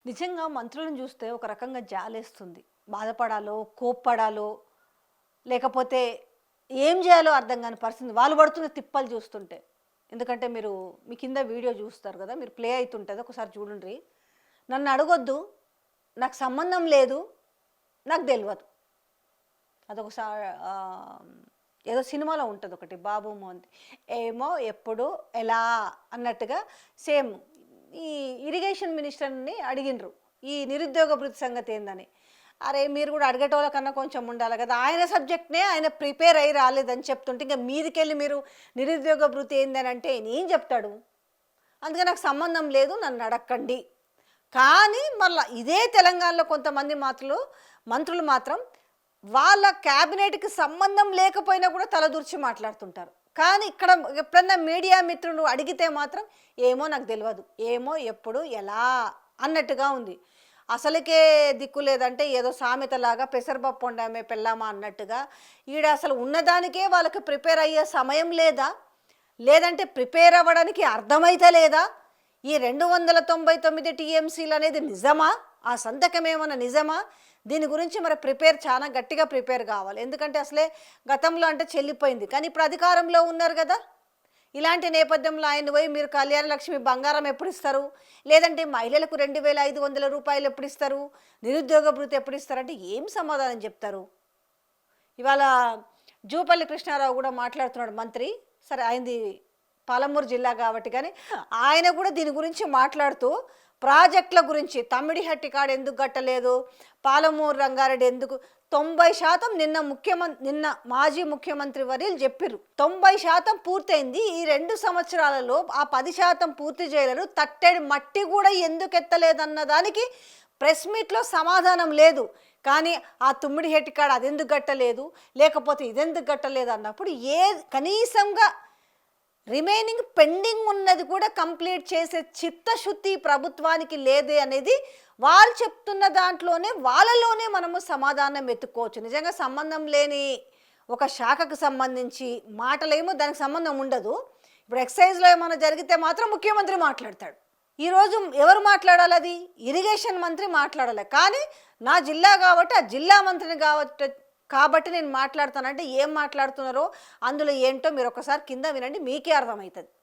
నిజంగా మంత్రులను చూస్తే ఒక రకంగా జాలేస్తుంది. బాధపడాలో, కోప్పడాలో, లేకపోతే ఏం జేయాలో అర్థం గాని పరిస్థితి. వాళ్ళు పడుతున్న తిప్పలు చూస్తుంటే. ఎందుకంటే మీ కింద వీడియో చూస్తారు గదా! మీరు ప్లే అయితుంటది. ఒకసారి చూడుండ్రి. నన్ను అడగొద్దు. నాకు సంబంధం లేదు. నాకు దెల్వదు. అదొక ఏదో సినిమాలో ఉంటదొకటి 'బాబు మోహన్‌ది'. ఏమో, ఎప్పుడు, ఎలా అన్నట్టుగా సేమ్ ఈ ఇరిగేషన్ మినిస్టర్‌ని అడిగిండ్రు. ఈ నిరుద్యోగ భృతి సంగతేందని. అరే! మీరు గూడా అడిగేటోళ్ళ కన్నా కొంచెం ఉండాలి గదా! ఆయన సబ్జెక్ట్‌నే ఆయన ప్రిపేర్ అయ్యి రాలేదని చెప్తుంటే, ఇంక మీదికెళ్ళి మీరు నిరుద్యోగ భృతి ఏందనంటే ఏం జెప్తాడు? అందుకే నాకు సంబంధం లేదు, నన్నడక్కండి. కానీ మళ్ళా ఇదే తెలంగాణలో కొంతమంది మంత్రులు మాత్రం వాళ్ళ క్యాబినెట్‌కి సంబంధం లేకపోయినా కూడా తలదూర్చి మాట్లాడుతుంటారు. కానీ ఇక్కడ ఎప్పుడన్నా మీడియా మిత్రులు అడిగితే మాత్రం ఏమో నాకు తెలవదు. ఏమో, ఎప్పుడు, ఎలా అన్నట్టుగా ఉంది. అసలుకే దిక్కు లేదంటే ఏదో సామెతలాగా పెసరపప్పు వండామే పెళ్ళామా అన్నట్టుగా ఈడ అసలు ఉన్నదానికే వాళ్ళకి ప్రిపేర్ అయ్యే సమయం లేదా? లేదంటే ప్రిపేర్ అవ్వడానికి అర్థమైతే లేదా? ఈ 299 టీఎంసీలు అనేది నిజమా? ఆ సంతకం ఏమన్నా నిజమా? దీని గురించి మరి చాలా గట్టిగా ప్రిపేర్ కావాలి. ఎందుకంటే అసలే గతంలో అంటే చెల్లిపోయింది. కానీ ఇప్పుడు అధికారంలో ఉన్నారు కదా! ఇలాంటి నేపథ్యంలో ఆయన పోయి మీరు కళ్యాణ లక్ష్మి బంగారం ఎప్పుడు ఇస్తారు? లేదంటే మహిళలకు 2500 రూపాయలు ఎప్పుడు ఇస్తారు? నిరుద్యోగ భృతి ఎప్పుడు ఇస్తారంటే ఏం సమాధానం చెప్తారు? ఇవాళ జూపల్లి కృష్ణారావు కూడా మాట్లాడుతున్నాడు మంత్రి. సరే ఆయనది పాలమూరు జిల్లా కాబట్టి కానీ ఆయన కూడా దీని గురించి మాట్లాడుతూ ప్రాజెక్టుల గురించి తమ్మిడిహట్టి కాడ ఎందుకు కట్టలేదు, పాలమూరు రంగారెడ్డి ఎందుకు 90% నిన్న మాజీ ముఖ్యమంత్రి వర్యులు చెప్పిర్రు. 90% పూర్తయింది. ఈ 2 సంవత్సరాలలో ఆ 10% పూర్తి చేయలేరు. తట్టెడు మట్టి కూడా ఎందుకు ఎత్తలేదన్న దానికి ప్రెస్ మీట్లో సమాధానం లేదు. కానీ ఆ తుమ్మిడిహట్టి కాడ అదెందుకు కట్టలేదు, లేకపోతే ఇదెందుకు కట్టలేదు అన్నప్పుడు కనీసంగా రిమైనింగ్ పెండింగ్ ఉన్నది కూడా కంప్లీట్ చేసే చిత్తశుద్ధి ప్రభుత్వానికి లేదే అనేది వాళ్ళు చెప్తున్న దాంట్లోనే వాళ్ళలోనే మనము సమాధానం వెతుక్కోవచ్చు. నిజంగా సంబంధం లేని ఒక శాఖకు సంబంధించి మాటలేమో దానికి సంబంధం ఉండదు. ఇప్పుడు ఎక్సైజ్లో ఏమైనా జరిగితే మాత్రం ముఖ్యమంత్రి మాట్లాడతాడు. ఈరోజు ఎవరు మాట్లాడాలి? అది ఇరిగేషన్ మంత్రి మాట్లాడాలి. కానీ నా జిల్లా కాబట్టి ఆ జిల్లా మంత్రిని కాబట్టి నేను మాట్లాడతానంటే ఏం మాట్లాడుతున్నారో అందులో ఏంటో మీరు ఒకసారి కింద వినండి, మీకే అర్థమవుతుంది.